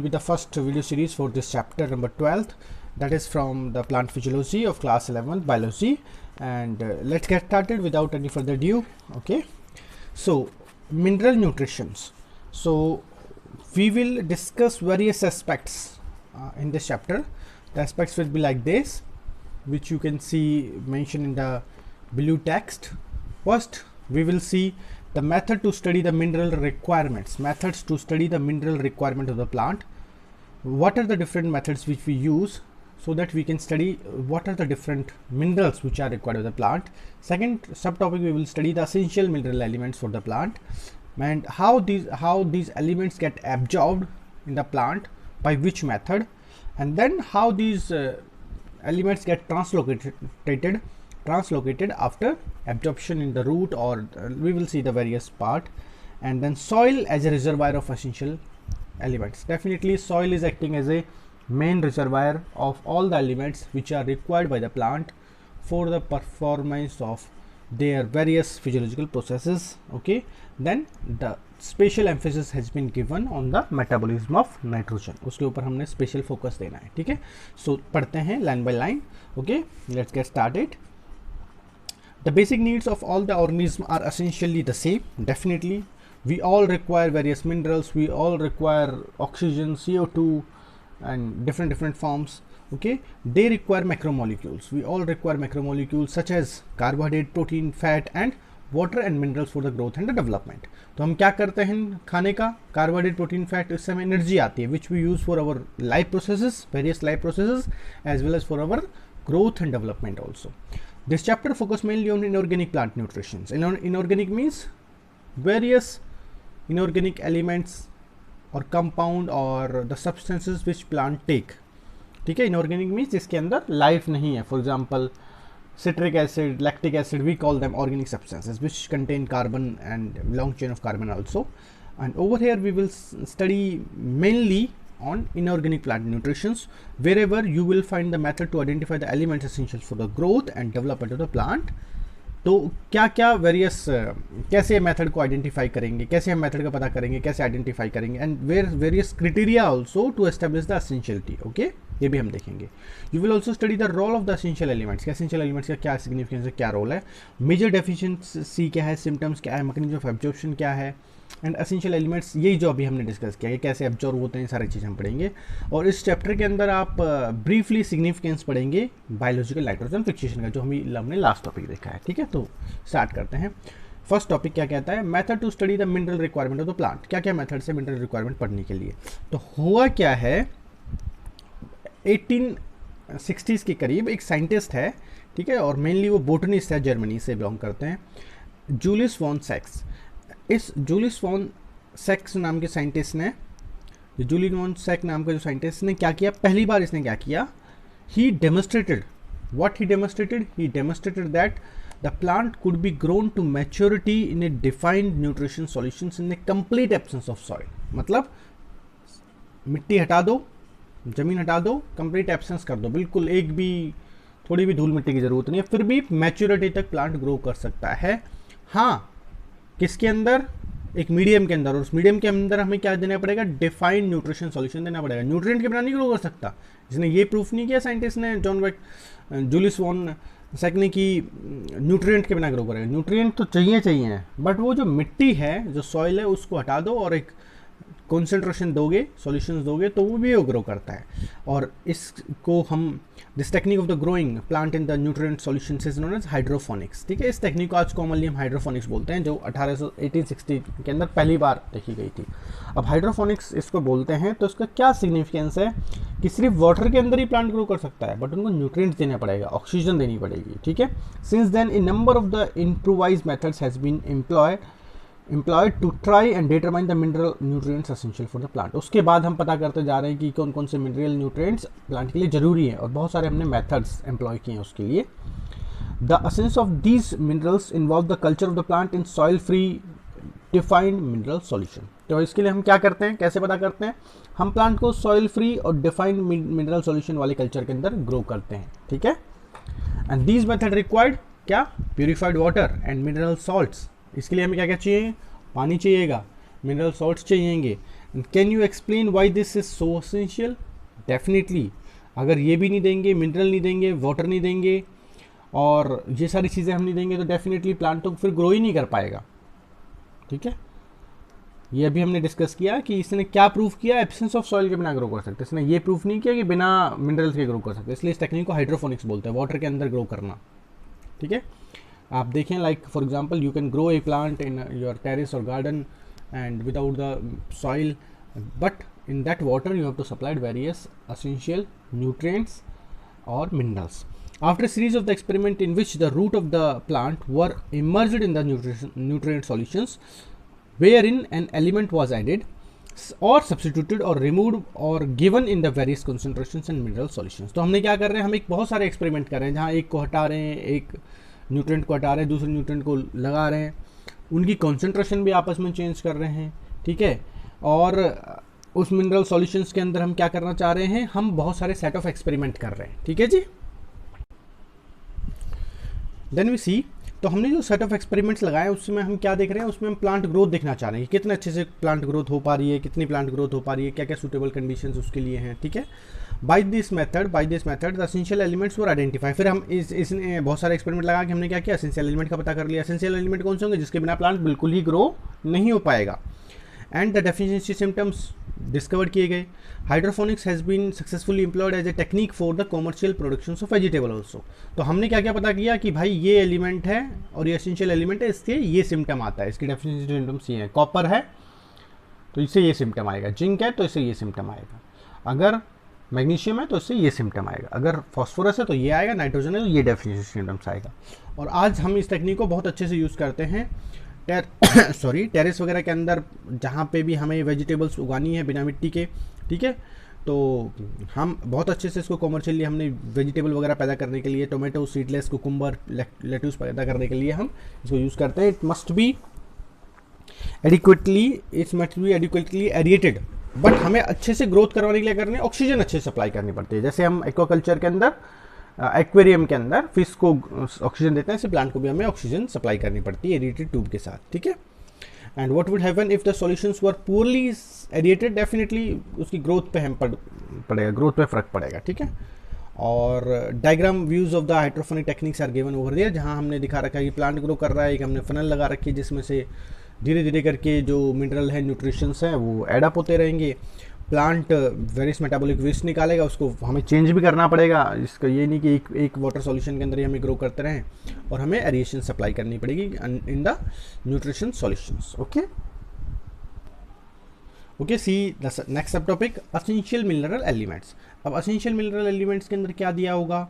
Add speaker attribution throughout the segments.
Speaker 1: With the first video series for this chapter number 12th, that is from the plant physiology of class 11 biology, and let's get started without any further ado. Okay, so mineral nutritions. So we will discuss various aspects in this chapter. The aspects will be like this, which you can see mentioned in the blue text. First, we will see the method to study the mineral requirements, methods to study the mineral requirement of the plant. What are the different methods which we use so that we can study what are the different minerals which are required of the plant. Second subtopic, we will study the essential mineral elements for the plant and how these elements get absorbed in the plant by which method, and then how these elements get translocated after absorption in the root, or we will see the various part. And then soil as a reservoir of essential elements. Definitely soil is acting as a main reservoir of all the elements which are required by the plant for the performance of their various physiological processes. Okay, then the special emphasis has been given on the metabolism of nitrogen. उसके ऊपर हमने special focus देना है. ठीक है, so पढ़ते हैं line by line. Okay, let's get started. The basic needs of all the organisms are essentially the same. Definitely we all require various minerals, we all require oxygen, CO2 and different forms. Okay, they require macromolecules. We all require macromolecules such as carbohydrate, protein, fat and water and minerals for the growth and the development. तो हम क्या करते हैं खाने का? Carbohydrate, protein, fat, इससे हमें energy आती है which we use for our life processes, various life processes as well as for our growth and development also. This chapter focus mainly on inorganic plant nutrition. Inorganic means various inorganic elements or compound or the substances which plant take. ठीक है, inorganic means जिसके अंदर life नहीं है. For example, citric acid, lactic acid, we call them organic substances which contain carbon and long chain of carbon also. And over here we will study mainly on inorganic plant nutritions, wherever you will find the method to identify the elements essential for the growth and development of the plant. तो क्या क्या various कैसे method को identify करेंगे, कैसे हम method का पता करेंगे, कैसे आइडेंटिफाई करेंगे, and various criteria also to establish the essentiality. Okay, ये भी हम देखेंगे. You will also study the role of the essential elements. Essential elements का क्या सिग्निफिकेंस है, क्या रोल है, मेजर डेफिशिएंसी क्या है, सिम्टम्स क्या है, मैकेनिज्म ऑफ एब्जॉर्प्शन क्या है, एंड एसेंशियल एलिमेंट्स यही जो अभी हमने डिस्कस किया है कैसे एब्जॉर्ब होते हैं, सारी चीज़ हम पढ़ेंगे. और इस चैप्टर के अंदर आप ब्रीफली सिग्निफिकेंस पढ़ेंगे बायोलॉजिकल नाइट्रोजन फिक्सेशन का, जो हमने लास्ट टॉपिक देखा है. ठीक है, तो स्टार्ट करते हैं. फर्स्ट टॉपिक क्या कहता है? Method to study the mineral requirement of the plant. क्या क्या मेथड से मिनरल रिक्वायरमेंट पढ़ने के लिए. तो हुआ क्या है, 1860s के करीब एक साइंटिस्ट है, ठीक है, और मेनली वो बोटनिस्ट है, जर्मनी से बिलोंग करते हैं, जूलियस वॉन सेक्स. इस जूलियस वॉन सेक्स नाम के साइंटिस्ट ने, जूलियस वॉन सेक्स नाम का जो साइंटिस्ट ने क्या किया, पहली बार इसने क्या किया, he demonstrated that the plant could be grown to maturity in a defined nutrition solutions in a complete absence of soil. मतलब मिट्टी हटा दो, जमीन हटा दो, कंप्लीट एब्सेंस कर दो, बिल्कुल एक भी थोड़ी भी धूल मिट्टी की जरूरत नहीं है, फिर भी मैच्योरिटी तक प्लांट ग्रो कर सकता है. हाँ, किसके अंदर? एक मीडियम के अंदर, और उस मीडियम के अंदर हमें क्या देना पड़ेगा? डिफाइंड न्यूट्रिशन सॉल्यूशन देना पड़ेगा. न्यूट्रिएंट के बिना नहीं ग्रो कर सकता. इसने ये प्रूफ नहीं किया साइंटिस्ट ने, जूलियस वॉन सेक ने, कि न्यूट्रिएंट के बिना ग्रो करेगा. न्यूट्रिएंट तो चाहिए, बट वो जो मिट्टी है, जो सॉइल है, उसको हटा दो और एक कॉन्सेंट्रेशन दोगे, सॉल्यूशंस दोगे, तो वो भी ग्रो करता है. और इसको हम this technique of the growing plant in the nutrient solutions is known as hydroponics. ठीक है, इस टेक्निक को आज कॉमनली हम हाइड्रोफोनिक्स बोलते हैं, जो 1860 के अंदर पहली बार देखी गई थी. अब हाइड्रोफोनिक्स इसको बोलते हैं, तो इसका क्या सिग्निफिकेंस है कि सिर्फ वाटर के अंदर ही प्लांट ग्रो कर सकता है, बट उनको न्यूट्रिएंट्स देना पड़ेगा, ऑक्सीजन देनी पड़ेगी. ठीक है, since then a number of the improvised methods has been employed to try and determine the mineral nutrients essential for the plant. उसके बाद हम पता करते जा रहे हैं कि कौन कौन से मिनरल न्यूट्रिएंट्स प्लांट के लिए ज़रूरी हैं, और बहुत सारे हमने मेथड्स एम्प्लॉय किए हैं उसके लिए. The essence of these minerals involve the culture of the plant in soil free defined mineral solution. तो इसके लिए हम क्या करते हैं, कैसे पता करते हैं? हम प्लांट को सॉइल फ्री और डिफाइंड मिनरल सॉल्यूशन वाले कल्चर के अंदर ग्रो करते हैं. ठीक है, एंड दीज मेथड रिक्वायर्ड क्या? Purified water and mineral salts. इसके लिए हमें क्या क्या चाहिए? पानी चाहिएगा, मिनरल सॉल्ट्स चाहिएंगे, can you explain why this is so essential? Definitely, अगर ये भी नहीं देंगे, मिनरल नहीं देंगे, वाटर नहीं देंगे और ये सारी चीज़ें हम नहीं देंगे तो डेफिनेटली प्लांट तो फिर ग्रो ही नहीं कर पाएगा। ठीक है, ये अभी हमने डिस्कस किया कि इसने क्या प्रूफ किया, एब्सेंस ऑफ सॉइल के बिना ग्रो कर सकते। इसने ये प्रूफ नहीं किया कि बिना मिनरल्स के ग्रो कर सकते, इसलिए इस टेक्निक को हाइड्रोफोनिक्स बोलते हैं, वाटर के अंदर ग्रो करना। ठीक है, आप देखें like for example you can grow a plant in your terrace or garden and without the soil, but in that water you have to supply various essential nutrients or minerals. After a series of the experiment in which the root of the plant were immersed in the nutrient solutions wherein an element was added or substituted or removed or given in the various concentrations and mineral solutions. तो हमने क्या कर रहे हैं, हम एक बहुत सारे एक्सपेरिमेंट कर रहे हैं जहाँ एक को हटा रहे हैं, एक न्यूट्रिएंट को हटा रहे हैं, दूसरे न्यूट्रिएंट को लगा रहे हैं, उनकी कॉन्सेंट्रेशन भी आपस में चेंज कर रहे हैं। ठीक है, और उस मिनरल सॉल्यूशंस के अंदर हम क्या करना चाह रहे हैं, हम बहुत सारे सेट ऑफ एक्सपेरिमेंट कर रहे हैं। ठीक है जी, देन वी सी, तो हमने जो सेट ऑफ एक्सपेरिमेंट्स लगाए उसमें हम क्या देख रहे हैं, उसमें हम प्लांट ग्रोथ देखना चाह रहे हैं कि कितने अच्छे से प्लांट ग्रोथ हो पा रही है, कितनी प्लांट ग्रोथ हो पा रही है, क्या क्या सूटेबल कंडीशंस उसके लिए हैं। ठीक है, by this method the essential elements were identify. फिर हम इसने बहुत सारे एक्सपेरिमेंट लगा के हमने क्या किया, एसेंशियल एलिमेंट का पता कर लिया। एसेंशियल एलिमेंट कौन से होंगे, जिसके बिना प्लांट बिल्कुल ही ग्रो नहीं हो पाएगा। And the deficiency symptoms discover किए गए। Hydroponics has been successfully employed as a technique for the commercial production of vegetable also. तो हमने क्या क्या पता किया कि भाई ये एलिमेंट है और ये एसेंशियल एलिमेंट है, इसके ये सिम्टम आता है, इसकी डेफिशिएंसी सिम्टम्स ये हैं। कॉपर है तो इससे ये सिम्टम आएगा, जिंक है तो इससे ये सिम्टम आएगा, अगर मैग्नीशियम है तो इससे ये सिम्टम आएगा, अगर फॉस्फोरस है तो ये आएगा, नाइट्रोजन है तो ये डेफिशिएंसी सिम्टम्स आएगा। और आज हम इस टेक्निक को बहुत अच्छे से यूज़ करते हैं टेरेस वगैरह के अंदर, जहाँ पे भी हमें वेजिटेबल्स उगानी है बिना मिट्टी के। ठीक है, तो हम बहुत अच्छे से इसको कॉमर्शियली हमने वेजिटेबल वगैरह पैदा करने के लिए, टोमेटो, सीडलेस, कुकुम्बर, लेट्यूस पैदा करने के लिए हम इसको यूज़ करते हैं। It must be adequately aerated, but हमें अच्छे से ग्रोथ करवाने के लिए करने ऑक्सीजन अच्छे से सप्लाई करनी पड़ती है। जैसे हम एक्वाकल्चर के अंदर, एक्वेरियम के अंदर फिश को ऑक्सीजन देते हैं, ऐसे प्लांट को भी हमें ऑक्सीजन सप्लाई करनी पड़ती है एरिएटेड ट्यूब के साथ। ठीक है, and what would happen if the solutions were poorly aerated, definitely उसकी ग्रोथ पे हम पड़ेगा, ग्रोथ पे फर्क पड़ेगा। ठीक है, और diagram views of the hydroponic techniques are given over there, जहाँ हमने दिखा रखा है कि प्लांट ग्रो कर रहा है, एक हमने फनल लगा रखी है जिसमें से धीरे धीरे करके जो मिनरल है, न्यूट्रिशंस हैं, वो एडअप होते रहेंगे। प्लांट वेरियस मेटाबॉलिक वेस्ट निकालेगा, उसको हमें चेंज भी करना पड़ेगा। इसका ये नहीं कि एक वाटर सॉल्यूशन के अंदर ही हमें ग्रो करते रहें, और हमें एरिएशन सप्लाई करनी पड़ेगी in the nutrition solutions. Okay okay, see the next सब टॉपिक, एसेंशियल मिनरल एलिमेंट्स। अब एसेंशियल मिनरल एलिमेंट्स के अंदर क्या दिया होगा,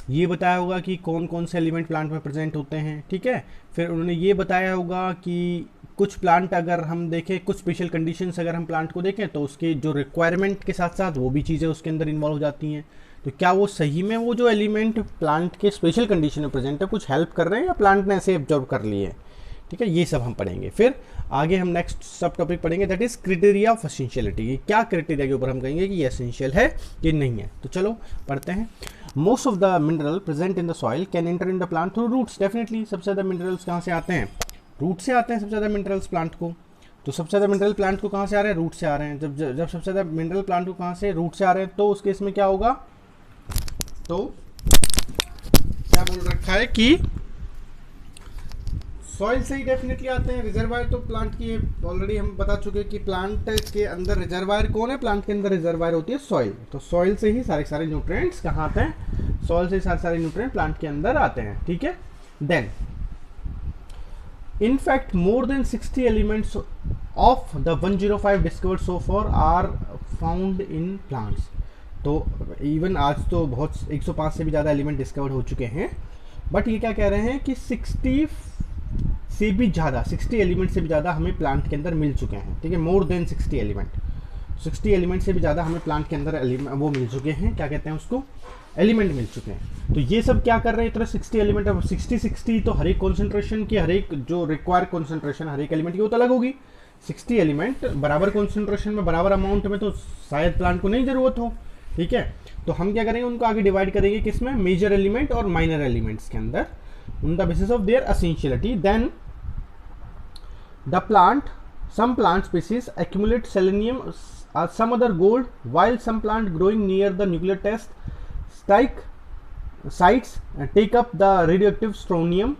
Speaker 1: ये बताया होगा कि कौन कौन से एलिमेंट प्लांट में प्रेजेंट होते हैं। ठीक है, फिर उन्होंने ये बताया होगा कि कुछ प्लांट अगर हम देखें, कुछ स्पेशल कंडीशंस अगर हम प्लांट को देखें तो उसके जो रिक्वायरमेंट के साथ साथ वो भी चीज़ें उसके अंदर इन्वॉल्व हो जाती हैं। तो क्या वो सही में वो जो एलिमेंट प्लांट के स्पेशल कंडीशन में प्रेजेंट है कुछ हेल्प कर रहे हैं या प्लांट ने ऐसे एब्जॉर्व कर लिए हैं। ठीक है, ये सब हम पढ़ेंगे। फिर आगे हम नेक्स्ट सब टॉपिक पढ़ेंगे, that is criteria of essentiality. क्या क्राइटेरिया के ऊपर हम कहेंगे कि ये एसेंशियल है कि नहीं है। तो चलो पढ़ते हैं। Most of the mineral present in the soil can enter in the plant through roots. Definitely सबसे ज़्यादा मिनरल्स कहाँ से आते हैं, रूट से आते हैं सबसे ज़्यादा मिनरल्स प्लांट को। तो सबसे ज़्यादा मिनरल प्लांट को कहाँ से आ रहे हैं, रूट से आ रहे हैं। जब सबसे ज़्यादा मिनरल प्लांट को कहाँ से, रूट से आ रहे हैं, तो उस केस में क्या होगा, तो क्या बोल रखा है कि सॉइल से ही डेफिनेटली आते हैं। रिजर्वायर तो प्लांट की ऑलरेडी हम बता चुके हैं कि प्लांट के अंदर रिजर्वायर कौन है, प्लांट के अंदर रिजर्वायर होती है सॉइल। तो सॉइल से ही सारे न्यूट्रिएंट्स कहाँ आते हैं, सॉइल से सारे न्यूट्रिएंट प्लांट के अंदर आते हैं। ठीक है, then in fact more than 60 elements of the 105 discovered so far are found in plants। तो इवन आज तो बहुत 105 से भी ज़्यादा एलिमेंट डिस्कवर्ड हो चुके हैं, बट ये क्या कह रहे हैं कि 60 से भी ज़्यादा, 60 एलिमेंट से भी ज़्यादा हमें प्लांट के अंदर मिल चुके हैं। ठीक है, मोर देन 60 एलिमेंट, 60 एलिमेंट से भी ज़्यादा हमें प्लांट के अंदर वो मिल चुके हैं, क्या कहते हैं उसको, एलिमेंट मिल चुके हैं। तो ये सब क्या कर रहे हैं, इतना 60 एलिमेंट, अब 60 तो हर एक कॉन्सेंट्रेशन की, हर एक जो रिक्वायर कॉन्सेंट्रेशन हर एक एलिमेंट की वो तो अलग होगी। 60 एलिमेंट बराबर कॉन्सेंट्रेशन में, बराबर अमाउंट में, तो शायद प्लांट को नहीं ज़रूरत हो। ठीक है, तो हम क्या करेंगे, उनको आगे डिवाइड करेंगे किसमें, मेजर एलिमेंट और माइनर एलिमेंट्स के अंदर, on the basis of their essentiality. Then the plant Some plant species accumulate selenium or some other gold, while some plant growing near the nuclear test sites take up the radioactive strontium.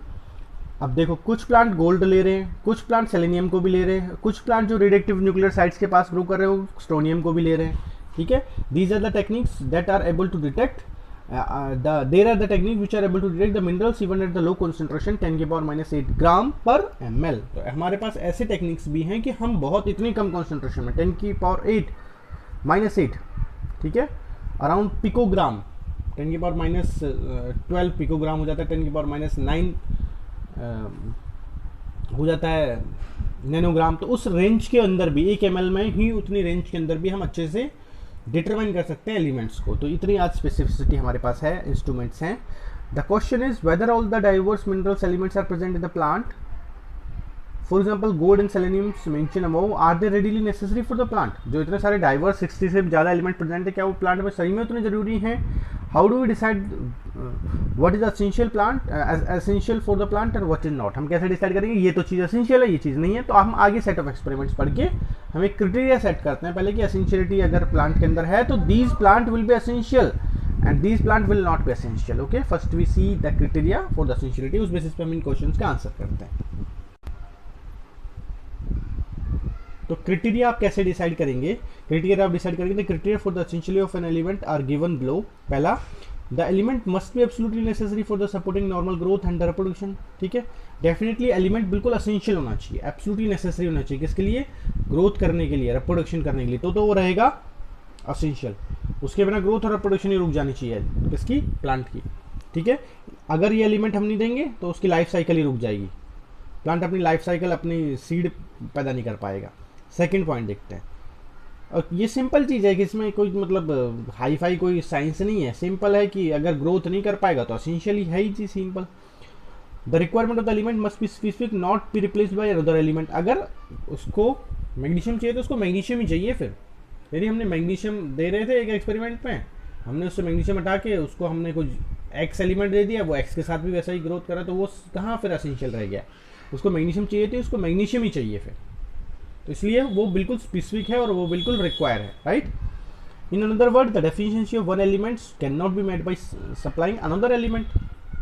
Speaker 1: अब देखो कुछ plant gold ले रहे हैं, कुछ plant selenium को भी ले रहे हैं, कुछ प्लांट जो रेडिएक्टिव न्यूक्लियर साइट्स के पास ग्रो कर रहे हो स्ट्रोनियम को भी ले रहे हैं, ठीक है. These are the techniques that are able to detect there are the technique which are able to detect the minerals even at the low concentration 10⁻⁸ gram per ml. तो हमारे पास ऐसे टेक्निक्स भी हैं कि हम बहुत इतनी कम कॉन्सेंट्रेशन में 10⁻⁸ ठीक है, अराउंड पिकोग्राम, 10⁻⁻12 पिकोग्राम हो जाता है, 10⁻⁹ हो जाता है नैनोग्राम. तो उस रेंज के अंदर भी 1 ml में ही उतनी रेंज के अंदर भी हम अच्छे से डिटरमाइन कर सकते हैं एलिमेंट्स को. तो इतनी आज स्पेसिफिसिटी हमारे पास है, इंस्ट्रूमेंट्स हैं. The question is whether all the diverse minerals elements are present in the plant. For example gold and selenium mention above, are they readily necessary for the plant. जो इतने सारे डाइवर्स 60 से ज़्यादा element present है, क्या वो plant में सही में उतने जरूरी हैं? How do we decide what is essential plant essential for the plant and what is not. हम कैसे डिसाइड करेंगे ये तो चीज़ एसेंशियल है, ये चीज़ नहीं है? तो हम आगे सेट ऑफ एक्सपेरिमेंट्स पढ़ के हम एक क्राइटेरिया सेट करते हैं पहले कि एसेंशियलिटी अगर प्लांट के अंदर है तो these plant will be essential and these plant will not be essential. Okay, first we see the criteria for the essentiality, उस बेसिस पे हम इन क्वेश्चंस का आंसर करते हैं. तो क्राइटेरिया आप कैसे डिसाइड करेंगे? क्राइटेरिया आप डिसाइड करेंगे. The criteria for the essentiality of an element are given below. पहला, the element must be absolutely necessary for the supporting normal growth and the reproduction. ठीक है, डेफिनेटली एलिमेंट बिल्कुल essential होना चाहिए, absolutely necessary होना चाहिए. किसके लिए? ग्रोथ करने के लिए, रिप्रोडक्शन करने के लिए. तो वो रहेगा एसेंशियल. उसके बिना ग्रोथ और रिप्रोडक्शन ही रुक जानी चाहिए किसकी? प्लांट की. ठीक है, अगर ये एलिमेंट हम नहीं देंगे तो उसकी लाइफ साइकिल ही रुक जाएगी. प्लांट अपनी लाइफ साइकिल, अपनी सीड पैदा नहीं कर पाएगा. सेकंड पॉइंट देखते हैं, और ये सिंपल चीज़ है कि इसमें कोई मतलब हाई फाई कोई साइंस नहीं है. सिंपल है कि अगर ग्रोथ नहीं कर पाएगा तो एसेंशियली है ही चीज simple. The requirement of the element must be specific, not be replaced by other element. अगर उसको मैग्नीशियम चाहिए तो उसको मैग्नीशियम ही चाहिए. फिर यदि हमने मैग्नीशियम दे रहे थे एक एक्सपेरिमेंट में, हमने उससे मैग्नीशियम हटा के उसको हमने कुछ एक्स एलिमेंट दे दिया, वो एक्स के साथ भी वैसा ही ग्रोथ करा, तो वो कहाँ फिर एसेंशियल रह गया? उसको मैग्नीशियम चाहिए थी, उसको मैग्नीशियम ही चाहिए फिर. तो इसलिए वो बिल्कुल स्पेसिफिक है और वो बिल्कुल रिक्वायर है. Right, in another word the deficiency of one element can not be made by supplying another element.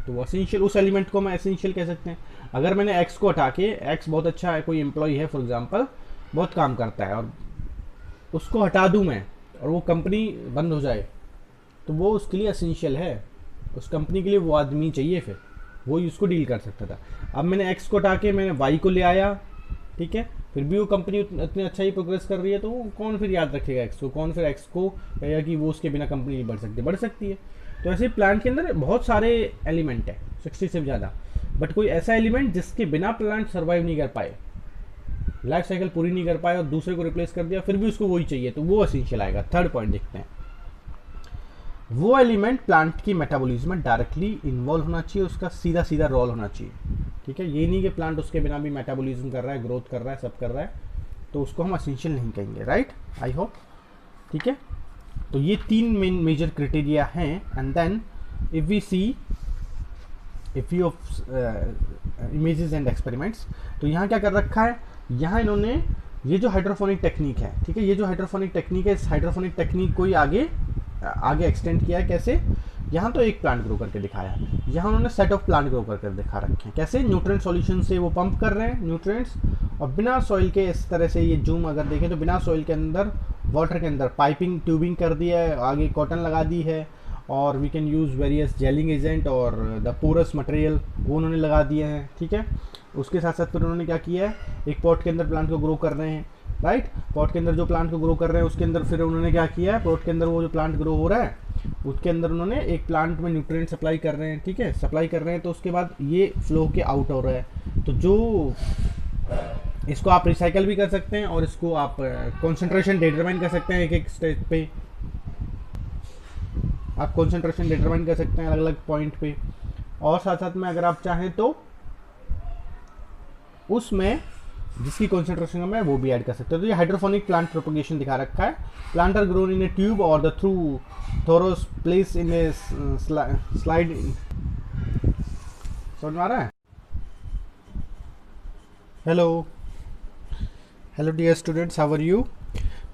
Speaker 1: तो वो एसेंशियल, उस एलिमेंट को हम एसेंशियल कह सकते हैं. अगर मैंने एक्स को हटा के, एक्स बहुत अच्छा है, कोई एम्प्लॉय है फॉर एग्जांपल, बहुत काम करता है, और उसको हटा दूं मैं और वो कंपनी बंद हो जाए, तो वो उसके लिए एसेंशियल है. उस कंपनी के लिए वो आदमी चाहिए, फिर वो ही उसको डील कर सकता था. अब मैंने एक्स को हटा के मैंने वाई को ले आया, ठीक है, फिर भी वो कंपनी इतनी अच्छा ही प्रोग्रेस कर रही है, तो कौन फिर याद रखेगा एक्स को? कौन फिर एक्स को कहेगा कि वो उसके बिना कंपनी नहीं बढ़ सकती? बढ़ सकती है. तो ऐसे प्लांट के अंदर बहुत सारे एलिमेंट है, 60 से ज़्यादा, बट कोई ऐसा एलिमेंट जिसके बिना प्लांट सर्वाइव नहीं कर पाए, लाइफ साइकिल पूरी नहीं कर पाए और दूसरे को रिप्लेस कर दिया, फिर भी उसको वही चाहिए, तो वो एसेंशियल आएगा. थर्ड पॉइंट देखते हैं, वो एलिमेंट प्लांट की मेटाबॉलिज्म में डायरेक्टली इन्वॉल्व होना चाहिए, उसका सीधा सीधा रोल होना चाहिए. ठीक है, ये नहीं कि प्लांट उसके बिना भी मेटाबॉलिज्म कर रहा है, ग्रोथ कर रहा है, सब कर रहा है, तो उसको हम एसेंशियल नहीं कहेंगे. Right, I hope. ठीक है, तो ये तीन मेन मेजर क्राइटेरिया हैं. And then if we see if you of images and experiments, तो यहाँ क्या कर रखा है? यहाँ इन्होंने ये जो हाइड्रोफोनिक टेक्निक है, ठीक है, ये जो हाइड्रोफोनिक टेक्निक है, इस हाइड्रोफोनिक टेक्निक को ही आगे एक्सटेंड किया है. कैसे? यहाँ तो एक प्लांट ग्रो करके दिखाया है, यहाँ उन्होंने सेट ऑफ प्लांट ग्रो करके दिखा रखे हैं. कैसे? न्यूट्रिएंट सॉल्यूशन से वो पंप कर रहे हैं न्यूट्रिएंट्स, और बिना सॉइल के, इस तरह से ये जूम अगर देखें तो बिना सॉइल के अंदर, वाटर के अंदर पाइपिंग ट्यूबिंग कर दिया है, आगे कॉटन लगा दी है, और we can use various gelling agent और द पोरस मटेरियल वो उन्होंने लगा दिए हैं. ठीक है, उसके साथ साथ फिर उन्होंने क्या किया है? एक पॉट के अंदर प्लांट को ग्रो कर रहे हैं. राइट, पॉट के अंदर जो प्लांट को ग्रो कर रहे हैं उसके अंदर फिर उन्होंने क्या किया है? पॉट के अंदर वो जो प्लांट ग्रो हो रहा है उसके अंदर उन्होंने एक प्लांट में न्यूट्रिएंट सप्लाई कर रहे हैं. ठीक है, सप्लाई कर रहे हैं, तो उसके बाद ये फ्लो के आउट हो रहा है. तो जो इसको आप रिसाइकल भी कर सकते हैं और इसको आप कॉन्सेंट्रेशन डिटरमाइन कर सकते हैं. एक एक स्टेज पे आप कॉन्सेंट्रेशन डिटरमाइन कर सकते हैं अलग अलग पॉइंट पे, और साथ साथ में अगर आप चाहें तो उसमें जिसकी कॉन्सेंट्रेशन कम है वो भी ऐड कर सकते हो. तो ये हाइड्रोफोनिक प्लांट प्रोपगेशन दिखा रखा है. Plant are grown in a tube or the through थोरोस प्लेस इन ए स्लाइड. समझ में आ रहा है? Hello Hello dear students, how are you?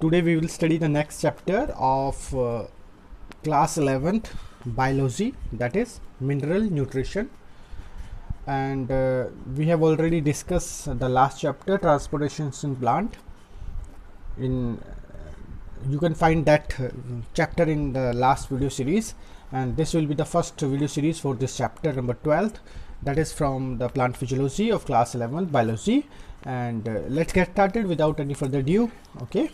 Speaker 1: Today we will study the next chapter of class 11th biology, that is mineral nutrition. And we have already discussed the last chapter, transportations in plant. You can find that chapter in the last video series, and this will be the first video series for this chapter number 12th, that is from the plant physiology of class 11th biology. And let's get started without any further ado. Okay,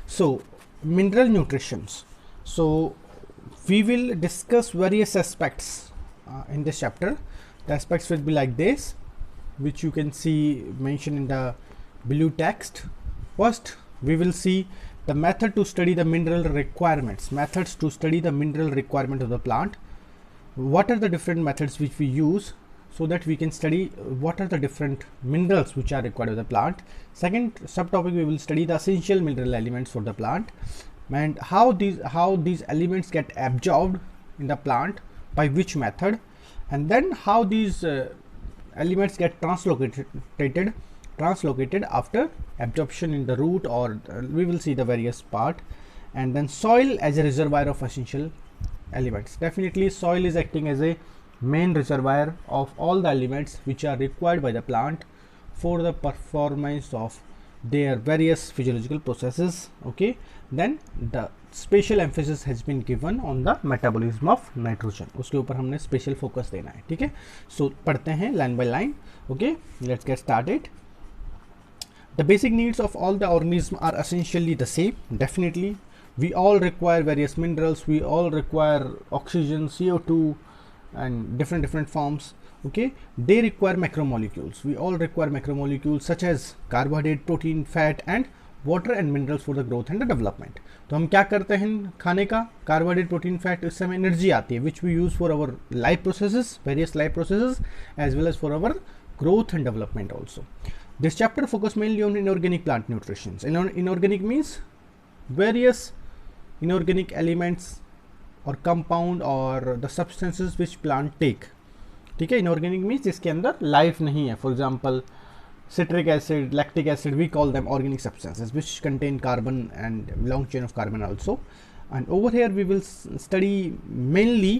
Speaker 1: so mineral nutrition. So we will discuss various aspects in this chapter. The aspects will be like this, which you can see mentioned in the blue text. First, we will see the method to study the mineral requirements, methods to study the mineral requirement of the plant. What are the different methods which we use so that we can study what are the different minerals which are required of the plant. Second subtopic, we will study the essential mineral elements for the plant and how these elements get absorbed in the plant, by which method, and then how these elements get translocated after absorption in the root, or we will see the various part. And then soil as a reservoir of essential elements. Definitely soil is acting as a main reservoir of all the elements which are required by the plant for the performance of their various physiological processes. Okay, then the special emphasis has been given on the metabolism of nitrogen. उसके ऊपर हमने special focus देना है. ठीक है, so पढ़ते हैं line by line. Okay, let's get started. The basic needs of all the organisms are essentially the same. Definitely we all require various minerals, we all require oxygen, CO2 and different forms. Okay, they require macromolecules. We all require macromolecules such as carbohydrate, protein, fat and water and minerals for the growth and the development. तो हम क्या करते हैं खाने का? Carbohydrate, protein, fat, इससे हमें energy आती है, which we use for our life processes, various life processes as well as for our growth and development also. This chapter focus mainly on inorganic plant nutrition. Inorganic means various inorganic elements or compound or the substances which plant take. ठीक है, inorganic means जिसके अंदर life नहीं है. For example, citric acid, lactic acid, we call them organic substances which contain carbon and long chain of carbon also. And over here we will study mainly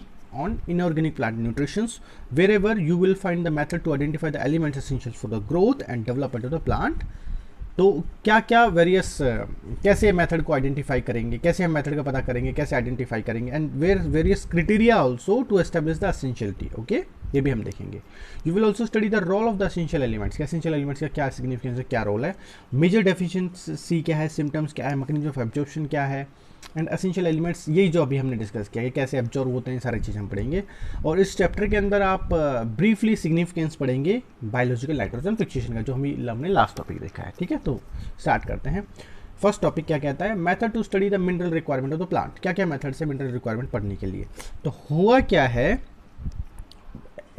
Speaker 1: on inorganic plant nutrition, wherever you will find the method to identify the elements essential for the growth and development of the plant. तो क्या क्या various कैसे method को identify करेंगे, कैसे हम method का पता करेंगे, कैसे आइडेंटिफाई करेंगे, and various criteria also to establish the essentiality. Okay, ये भी हम देखेंगे. You will also study the role of the essential elements. Essential elements का क्या सिग्निफिकेंस है, क्या रोल है, मेजर डेफिशिएंसी क्या है, सिम्टम्स क्या है, मैकेनिज्म ऑफ एब्जॉर्प्शन क्या है, एंड एसेंशियल एलिमेंट्स, यही जो अभी हमने डिस्कस किया है कैसे एब्जॉर्ब होते हैं, सारी चीज़ हम पढ़ेंगे. और इस चैप्टर के अंदर आप ब्रीफली सिग्निफिकेंस पढ़ेंगे बायोलॉजिकल नाइट्रोजन फिक्सेशन का, जो हमने लास्ट टॉपिक देखा है. ठीक है, तो स्टार्ट करते हैं. फर्स्ट टॉपिक क्या कहता है, method to study the mineral requirement of the plant. क्या क्या मेथड से मिनरल रिक्वायरमेंट पढ़ने के लिए. तो हुआ क्या है,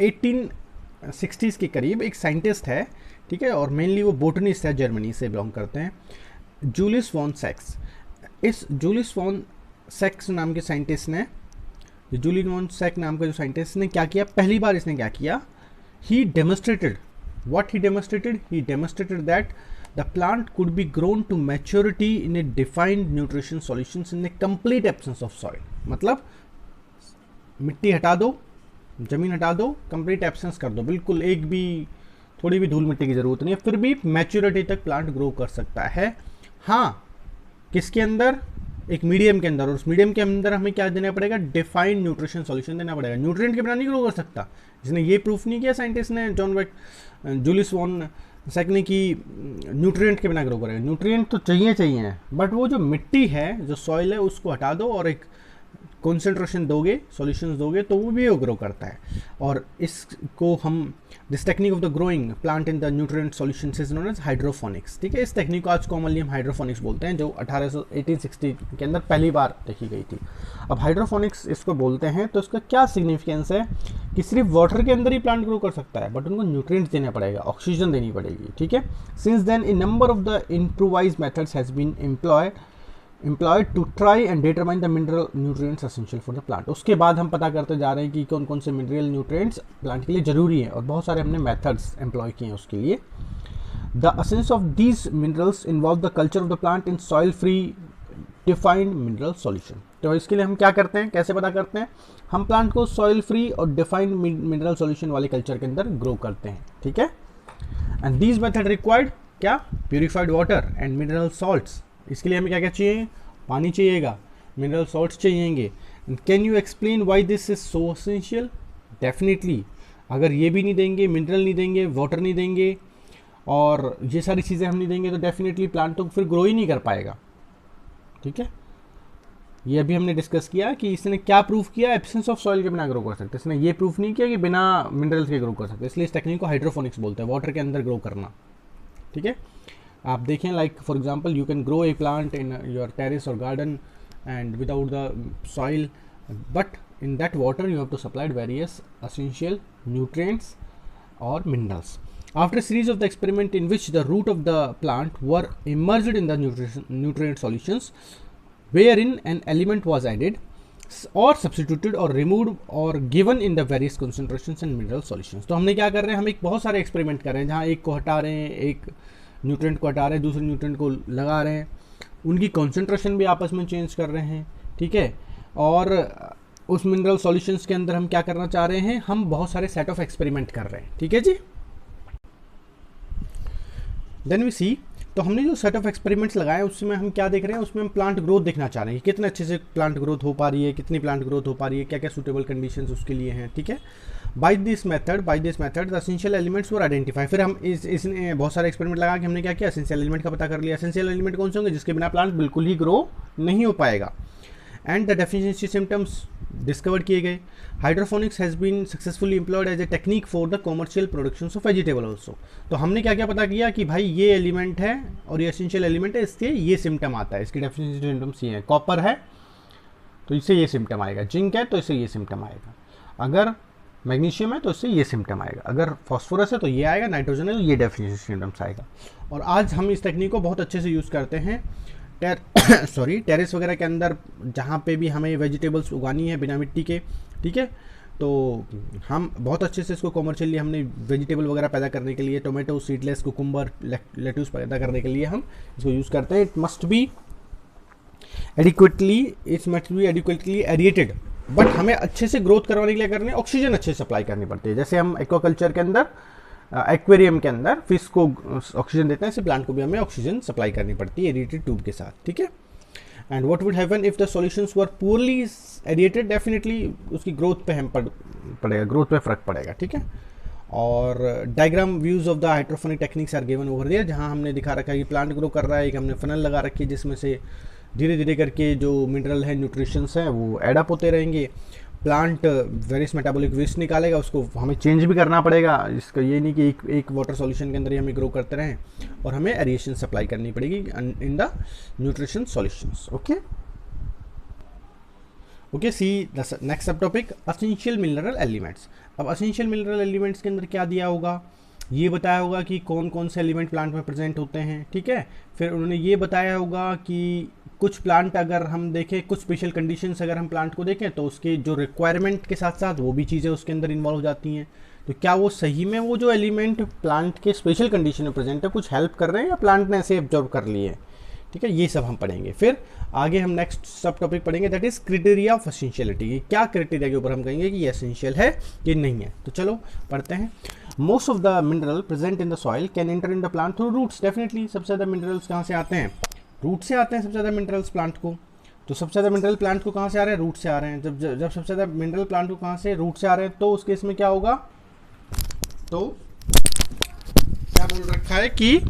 Speaker 1: 1860s के करीब एक साइंटिस्ट है, ठीक है, और मेनली वो बोटनिस्ट है, जर्मनी से बिलोंग करते हैं, जूलियस वॉन सेक्स. इस जूलियस वॉन सेक्स नाम के साइंटिस्ट ने, जूलियस वॉन सेक्स नाम का जो साइंटिस्ट ने क्या किया, पहली बार इसने क्या किया, he demonstrated that the plant could be grown to maturity in a defined nutrition solutions in a complete absence of soil. मतलब मिट्टी हटा दो, जमीन हटा दो, कंप्लीट एब्सेंस कर दो, बिल्कुल एक भी थोड़ी भी धूल मिट्टी की जरूरत नहीं है, फिर भी मैच्योरिटी तक प्लांट ग्रो कर सकता है. हाँ, किसके अंदर, एक मीडियम के अंदर, और उस मीडियम के अंदर हमें क्या देना पड़ेगा, डिफाइंड न्यूट्रिशन सॉल्यूशन देना पड़ेगा. न्यूट्रिएंट के बिना नहीं ग्रो कर सकता. इसने ये प्रूफ नहीं किया साइंटिस्ट ने, जूलियस वॉन सेक ने, कि न्यूट्रिएंट के बिना ग्रो करेगा. न्यूट्रिएंट तो चाहिए, बट वो जो मिट्टी है, जो सॉइल है, उसको हटा दो और एक कॉन्सेंट्रेशन दोगे, सॉल्यूशंस दोगे, तो वो भी ग्रो करता है. और इसको हम, this technique of the growing plant in the nutrient solutions is known as hydroponics. ठीक है, इस टेक्निक को आज कॉमनली हम हाइड्रोफोनिक्स बोलते हैं, जो 1860 के अंदर पहली बार देखी गई थी. अब हाइड्रोफोनिक्स इसको बोलते हैं, तो इसका क्या सिग्निफिकेंस है कि सिर्फ वाटर के अंदर ही प्लांट ग्रो कर सकता है, बट उनको न्यूट्रिएंट्स देना पड़ेगा, ऑक्सीजन देनी पड़ेगी. ठीक है, since then a number of the improvised methods has been employed to try and determine the mineral nutrients essential for the plant. उसके बाद हम पता करते जा रहे हैं कि कौन कौन से मिनरल न्यूट्रिएंट्स प्लांट के लिए ज़रूरी हैं, और बहुत सारे हमने मेथड्स एम्प्लॉय किए हैं उसके लिए. The असेंस of these minerals involve the culture of the plant in soil free defined mineral solution. तो इसके लिए हम क्या करते हैं, कैसे पता करते हैं, हम प्लांट को सॉइल फ्री और डिफाइंड मिनरल सॉल्यूशन वाले कल्चर के अंदर ग्रो करते हैं, ठीक है। एंड दीज मेथड रिक्वायर्ड क्या, purified water and mineral salts. इसके लिए हमें क्या क्या चाहिए, पानी चाहिएगा, मिनरल सॉल्ट्स चाहिएंगे। Can you explain why this is so essential? Definitely, अगर ये भी नहीं देंगे, मिनरल नहीं देंगे, वाटर नहीं देंगे और ये सारी चीज़ें हम नहीं देंगे तो डेफिनेटली प्लांट तो फिर ग्रो ही नहीं कर पाएगा, ठीक है। ये अभी हमने डिस्कस किया कि इसने क्या प्रूफ किया, एब्सेंस ऑफ सॉइल के बिना ग्रो कर सकते, इसने ये प्रूफ नहीं किया कि बिना मिनरल्स के ग्रो कर सकते, इसलिए इस टेक्निक को हाइड्रोफोनिक्स बोलते हैं, वाटर के अंदर ग्रो करना, ठीक है। आप देखें like for example you can grow a plant in your terrace or garden and without the soil, but in that water you have to supply various essential nutrients or minerals. After a series of the experiment in which the root of the plant were immersed in the nutrient solutions wherein an element was added or substituted or removed or given in the various concentrations and mineral solutions. तो हमने क्या कर रहे हैं, हम एक बहुत सारे एक्सपेरिमेंट कर रहे हैं जहाँ एक को हटा रहे हैं, एक न्यूट्रिएंट को हटा रहे हैं, दूसरे न्यूट्रिएंट को लगा रहे हैं, उनकी कॉन्सेंट्रेशन भी आपस में चेंज कर रहे हैं, ठीक है। और उस मिनरल सॉल्यूशंस के अंदर हम क्या करना चाह रहे हैं, हम बहुत सारे सेट ऑफ एक्सपेरिमेंट कर रहे हैं, ठीक है जी। देन वी सी, तो हमने जो सेट ऑफ एक्सपेरिमेंट्स लगाए उसमें हम क्या देख रहे हैं, उसमें हम प्लांट ग्रोथ देखना चाह रहे हैं, कितने अच्छे से प्लांट ग्रोथ हो पा रही है, कितनी प्लांट ग्रोथ हो पा रही है, क्या क्या सूटेबल कंडीशंस उसके लिए हैं, ठीक है। By this method the essential elements were identify. फिर हम इसने बहुत सारे एक्सपेरिमेंट लगा के हमने क्या किया, एसेंशियल एलिमेंट का पता कर लिया। एसेंशियल एलिमेंट कौन से होंगे, जिसके बिना प्लांट बिल्कुल ही ग्रो नहीं हो पाएगा। And the deficiency symptoms discover किए गए। Hydroponics has been successfully employed as a technique for the commercial production of vegetable also. तो हमने क्या क्या पता किया कि भाई ये एलिमेंट है और ये एसेंशियल एलिमेंट है, इसके ये सिम्टम आता है, इसकी डेफिशिएंसी सिम्टम्स ये हैं। कॉपर है तो इससे ये सिम्टम आएगा, जिंक है तो इससे ये सिम्टम आएगा, अगर मैग्नीशियम है तो इससे ये सिम्टम आएगा, अगर फॉस्फोरस है तो ये आएगा, नाइट्रोजन है तो ये डेफिशिएंसी सिम्टम्स आएगा। और आज हम इस टेक्निक को बहुत अच्छे से यूज़ करते हैं टेरेस वगैरह के अंदर, जहाँ पे भी हमें वेजिटेबल्स उगानी है बिना मिट्टी के, ठीक है। तो हम बहुत अच्छे से इसको कॉमर्शियली हमने वेजिटेबल वगैरह पैदा करने के लिए, टोमेटो, सीडलेस, कुकुम्बर, लेट्यूस पैदा करने के लिए हम इसको यूज़ करते हैं। It must be adequately aerated, but हमें अच्छे से ग्रोथ करवाने के लिए करने ऑक्सीजन अच्छे से सप्लाई करनी पड़ती है। जैसे हम एक्वाकल्चर के अंदर, एक्वेरियम के अंदर फिश को ऑक्सीजन देते हैं, इसे प्लांट को भी हमें ऑक्सीजन सप्लाई करनी पड़ती है एरिएटेड ट्यूब के साथ, ठीक है। And what would happen if the solutions were poorly aerated, definitely उसकी ग्रोथ पे हम पड़ेगा, ग्रोथ पे फर्क पड़ेगा, ठीक है। और diagram views of the hydroponic techniques are given over there, जहाँ हमने दिखा रखा है कि प्लांट ग्रो कर रहा है, एक हमने फनल लगा रखी है जिसमें से धीरे धीरे करके जो मिनरल है, न्यूट्रिशंस हैं, वो एडअप होते रहेंगे। प्लांट वेरियस मेटाबॉलिक वेस्ट निकालेगा, उसको हमें चेंज भी करना पड़ेगा। इसका ये नहीं कि एक वाटर सॉल्यूशन के अंदर ही हमें ग्रो करते रहें, और हमें एरिएशन सप्लाई करनी पड़ेगी in the nutrition solutions. Okay okay, see the next सब टॉपिक, एसेंशियल मिनरल एलिमेंट्स। अब एसेंशियल मिनरल एलिमेंट्स के अंदर क्या दिया होगा, ये बताया होगा कि कौन कौन से एलिमेंट प्लांट में प्रेजेंट होते हैं, ठीक है। फिर उन्होंने ये बताया होगा कि कुछ प्लांट अगर हम देखें, कुछ स्पेशल कंडीशंस अगर हम प्लांट को देखें तो उसके जो रिक्वायरमेंट के साथ साथ वो भी चीज़ें उसके अंदर इन्वॉल्व हो जाती हैं। तो क्या वो सही में वो जो एलिमेंट प्लांट के स्पेशल कंडीशन में प्रेजेंट है कुछ हेल्प कर रहे हैं या प्लांट ने ऐसे एब्जॉर्व कर लिए हैं, ठीक है। ये सब हम पढ़ेंगे। फिर आगे हम नेक्स्ट सब टॉपिक पढ़ेंगे, that is criteria of essentiality. क्या क्राइटेरिया के ऊपर हम कहेंगे कि ये एसेंशियल है कि नहीं है। तो चलो पढ़ते हैं। Most of the mineral present in the soil can enter in the plant through roots. Definitely सबसे ज़्यादा मिनरल्स कहाँ से आते हैं, रूट से आते हैं सबसे ज़्यादा मिनरल्स प्लांट को। तो सबसे ज़्यादा मिनरल प्लांट को कहाँ से आ रहे हैं, रूट से आ रहे हैं। जब सबसे ज़्यादा मिनरल प्लांट को कहाँ से, रूट से आ रहे हैं, तो उस केस में क्या होगा, तो क्या बोल रखा है कि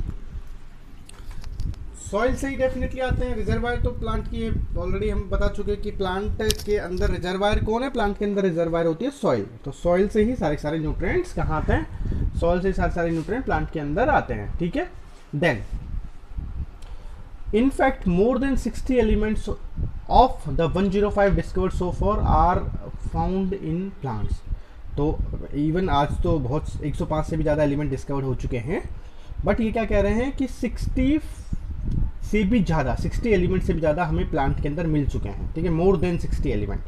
Speaker 1: सॉइल से ही डेफिनेटली आते हैं। रिजर्वायर तो प्लांट की ऑलरेडी हम बता चुके हैं कि प्लांट के अंदर रिजर्वायर कौन है, प्लांट के अंदर रिजर्वायर होती है सॉइल। तो सॉइल से ही सारे न्यूट्रिएंट्स कहाँ आते हैं, सॉइल से ही सारे न्यूट्रिएंट प्लांट के अंदर आते हैं, ठीक है। Then in fact more than 60 elements of the 105 discovered so far are found in plants। तो इवन आज तो बहुत 105 से भी ज़्यादा एलिमेंट डिस्कवर्ड हो चुके हैं, बट ये क्या कह रहे हैं कि 60 से भी ज़्यादा, 60 एलिमेंट से भी ज़्यादा हमें प्लांट के अंदर मिल चुके हैं, ठीक है। मोर देन 60 एलिमेंट,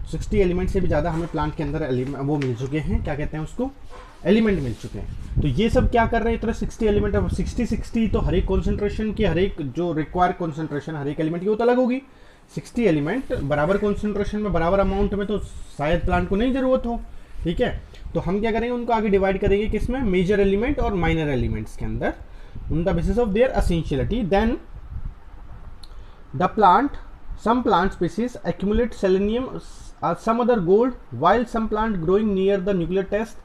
Speaker 1: 60 एलिमेंट से भी ज़्यादा हमें प्लांट के अंदर वो मिल चुके हैं, क्या कहते हैं उसको, एलिमेंट मिल चुके हैं। तो ये सब क्या कर रहे हैं, इतने 60 एलिमेंट, अब 60 तो हर एक कॉन्सेंट्रेशन की, हर एक जो रिक्वायर कॉन्सेंट्रेशन हर एक एलिमेंट की वो तो अलग होगी। 60 एलिमेंट बराबर कॉन्सेंट्रेशन में बराबर अमाउंट में तो शायद प्लांट को नहीं ज़रूरत हो, ठीक है। तो हम क्या करेंगे, उनको आगे डिवाइड करेंगे किसमें, मेजर एलिमेंट और माइनर एलिमेंट्स के अंदर, on the basis of their essentiality. Then the plant, some plant species accumulate selenium or some other gold, while some plant growing near the nuclear test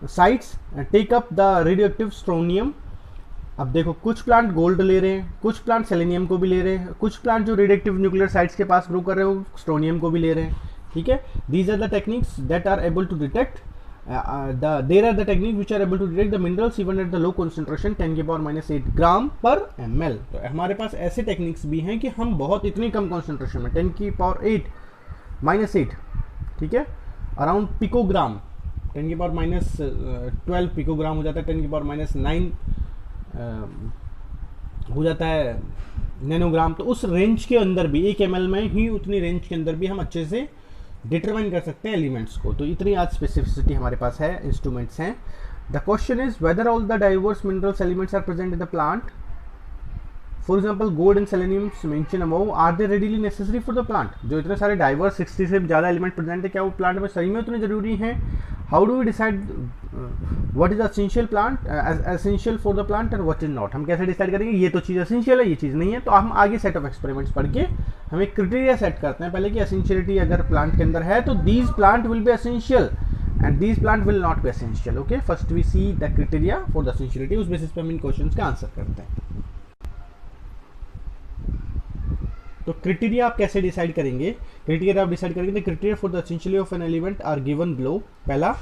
Speaker 1: sites take up the radioactive strontium। अब देखो कुछ plant gold ले रहे हैं, कुछ plant selenium को भी ले रहे हैं, कुछ प्लांट जो रेडियोएक्टिव न्यूक्लियर साइट्स के पास ग्रो कर रहे हो स्ट्रोनियम को भी ले रहे हैं, ठीक है। These are the techniques that are able to detect there are the techniques which are able to detect the minerals even at the low concentration 10 के पावर -8 ग्राम पर ml। तो हमारे पास ऐसे टेक्निक्स भी हैं कि हम बहुत इतनी कम कॉन्सेंट्रेशन में 10 की पावर -8, ठीक है, अराउंड पिकोग्राम, 10 की पावर -12 पिकोग्राम हो जाता है, 10 की पावर -9 हो जाता है नैनोग्राम। तो उस रेंज के अंदर भी 1 ml में ही, उतनी रेंज के अंदर भी हम अच्छे से डिटरमाइन कर सकते हैं एलिमेंट्स को। तो इतनी आज स्पेसिफिसिटी हमारे पास है, इंस्ट्रूमेंट्स हैं। The question is whether all the diverse minerals elements are present in the plant, for example gold and selenium mention above, are they readily necessary for the plant. जो इतने सारे डाइवर्स 60 से ज़्यादा element present है, क्या वो plant में सही में उतने जरूरी हैं? How do we decide what is essential plant, essential for the plant and what is not? हम कैसे डिसाइड करेंगे ये तो चीज़ एसेंशियल है, ये चीज़ नहीं है? तो हम आगे सेट ऑफ एक्सपेरिमेंट्स पढ़ के हम एक क्राइटेरिया सेट करते हैं पहले कि एसेंशियलिटी अगर प्लांट के अंदर है तो these plant will be essential and these plant will not be essential. Okay, first we see the criteria for the essentiality, उस बेसिस पे हम इन क्वेश्चंस का आंसर करते हैं। तो क्राइटेरिया आप कैसे डिसाइड करेंगे? क्राइटेरिया आप डिसाइड करेंगे, the criteria for the essentiality of an element are given below. पहला,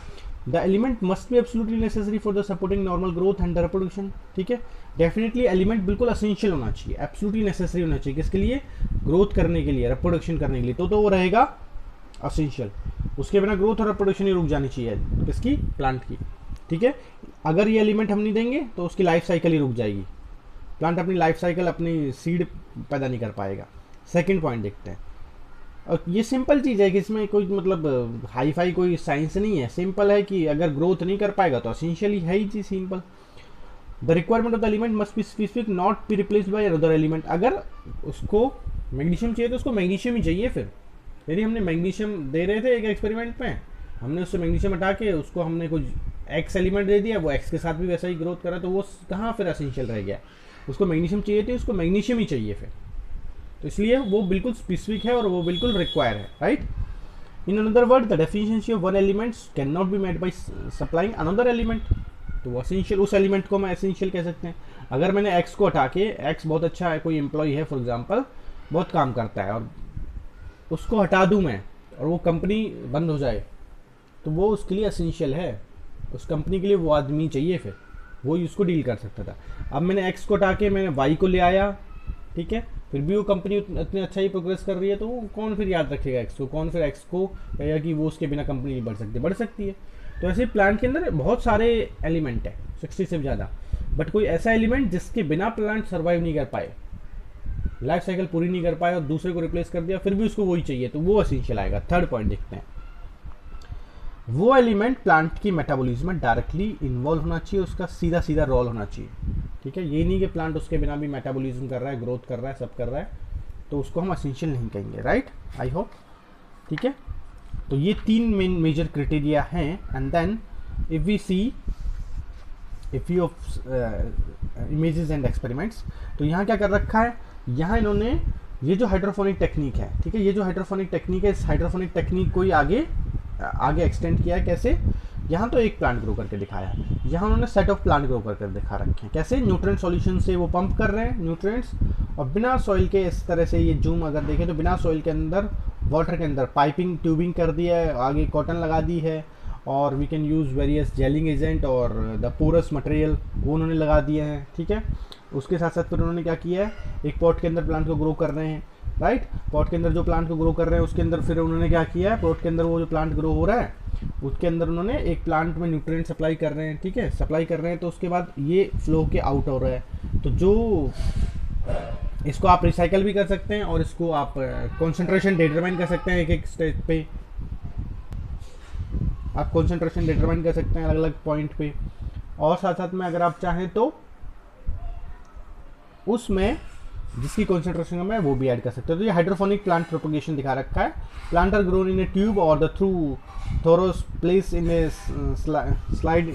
Speaker 1: the element must be absolutely necessary for the supporting normal growth and the reproduction, ठीक है। डेफिनेटली एलिमेंट बिल्कुल essential होना चाहिए, absolutely necessary होना चाहिए, किसके लिए? ग्रोथ करने के लिए, रिप्रोडक्शन करने के लिए, तो वो रहेगा एसेंशियल। उसके बिना ग्रोथ और रिप्रोडक्शन ही रुक जानी चाहिए किसकी? प्लांट की, ठीक है। अगर ये एलिमेंट हम नहीं देंगे तो उसकी लाइफ साइकिल ही रुक जाएगी, प्लांट अपनी लाइफ साइकिल, अपनी सीड पैदा नहीं कर पाएगा। सेकंड पॉइंट देखते हैं, और ये सिंपल चीज़ है कि इसमें कोई मतलब हाई फाई कोई साइंस नहीं है, सिंपल है कि अगर ग्रोथ नहीं कर पाएगा तो एसेंशियल ही है ही चीज़, simple. The requirement of the element must be specific, not be replaced by other element. अगर उसको मैग्नीशियम चाहिए तो उसको मैग्नीशियम ही चाहिए। फिर यदि हमने मैग्नीशियम दे रहे थे एक एक्सपेरिमेंट में, हमने उससे मैग्नीशियम हटा के उसको हमने कुछ एक्स एलिमेंट दे दिया, वो एक्स के साथ भी वैसा ही ग्रोथ करा, तो वो कहाँ फिर एसेंशियल रह गया? उसको मैग्नीशियम चाहिए थी, उसको मैग्नीशियम ही चाहिए फिर, तो इसलिए वो बिल्कुल स्पेसिफिक है और वो बिल्कुल रिक्वायर है, right. In another word, the deficiency of one element can not be made by supplying another element. तो वो एसेंशियल, उस एलिमेंट को हम एसेंशियल कह सकते हैं। अगर मैंने एक्स को हटा के, एक्स बहुत अच्छा है, कोई एम्प्लॉय है फॉर एग्जांपल, बहुत काम करता है, और उसको हटा दूं मैं और वो कंपनी बंद हो जाए, तो वो उसके लिए एसेंशियल है, उस कंपनी के लिए वो आदमी चाहिए, फिर वो उसको डील कर सकता था। अब मैंने एक्स को हटा के मैंने वाई को ले आया, ठीक है, फिर भी वो कंपनी इतनी अच्छा ही प्रोग्रेस कर रही है, तो वो कौन फिर याद रखेगा एक्स को? कौन फिर एक्स को कहेगा कि वो उसके बिना कंपनी नहीं बढ़ सकती? बढ़ सकती है। तो ऐसे प्लांट के अंदर बहुत सारे एलिमेंट है, 60 से ज़्यादा, बट कोई ऐसा एलिमेंट जिसके बिना प्लांट सर्वाइव नहीं कर पाए, लाइफ साइकिल पूरी नहीं कर पाए और दूसरे को रिप्लेस कर दिया, फिर भी उसको वही चाहिए, तो वो एसेंशियल आएगा। थर्ड पॉइंट देखते हैं, वो एलिमेंट प्लांट की मेटाबॉलिज्म में डायरेक्टली इन्वॉल्व होना चाहिए, उसका सीधा सीधा रोल होना चाहिए, ठीक है। ये नहीं कि प्लांट उसके बिना भी मेटाबॉलिज्म कर रहा है, ग्रोथ कर रहा है, सब कर रहा है, तो उसको हम एसेंशियल नहीं कहेंगे, राइट, आई होप, ठीक है। तो ये तीन मेन मेजर क्राइटेरिया हैं। And then if we see of images and experiments, तो यहाँ क्या कर रखा है, यहाँ इन्होंने ये जो हाइड्रोफोनिक टेक्निक है, ठीक है, ये जो हाइड्रोफोनिक टेक्निक है, इस हाइड्रोफोनिक टेक्निक को ही आगे एक्सटेंड किया है। कैसे? यहाँ तो एक प्लांट ग्रो करके दिखाया, यहाँ उन्होंने सेट ऑफ प्लांट ग्रो करके दिखा रखे हैं। कैसे? न्यूट्रिएंट सॉल्यूशन से वो पंप कर रहे हैं न्यूट्रिएंट्स, और बिना सॉइल के, इस तरह से ये जूम अगर देखें तो बिना सॉइल के अंदर, वाटर के अंदर पाइपिंग ट्यूबिंग कर दिया है, आगे कॉटन लगा दी है, और we can use various gelling agent और द पोरस मटेरियल वो उन्होंने लगा दिए हैं, ठीक है। उसके साथ साथ फिर उन्होंने क्या किया है, एक पॉट के अंदर प्लांट को ग्रो कर रहे हैं, राइट। पॉट के अंदर जो प्लांट को ग्रो कर रहे हैं उसके अंदर फिर उन्होंने क्या किया है, पॉट के अंदर वो जो प्लांट ग्रो हो रहा है उसके अंदर उन्होंने एक प्लांट में न्यूट्रिएंट सप्लाई कर रहे हैं, ठीक है, सप्लाई कर रहे हैं, तो उसके बाद ये फ्लो के आउट हो रहा है। तो जो इसको आप रिसाइकल भी कर सकते हैं और इसको आप कंसंट्रेशन डिटरमाइन कर सकते हैं। एक एक स्टेज पे आप कंसंट्रेशन डिटरमाइन कर सकते हैं अलग अलग पॉइंट पे, और साथ साथ में अगर आप चाहें तो उसमें जिसकी कंसंट्रेशन कम है वो भी ऐड कर सकते हो। तो ये हाइड्रोफोनिक प्लांट प्रोपगेशन दिखा रखा है। Plant are grown in a tube or the through थोरोस प्लेस इन ए स्लाइड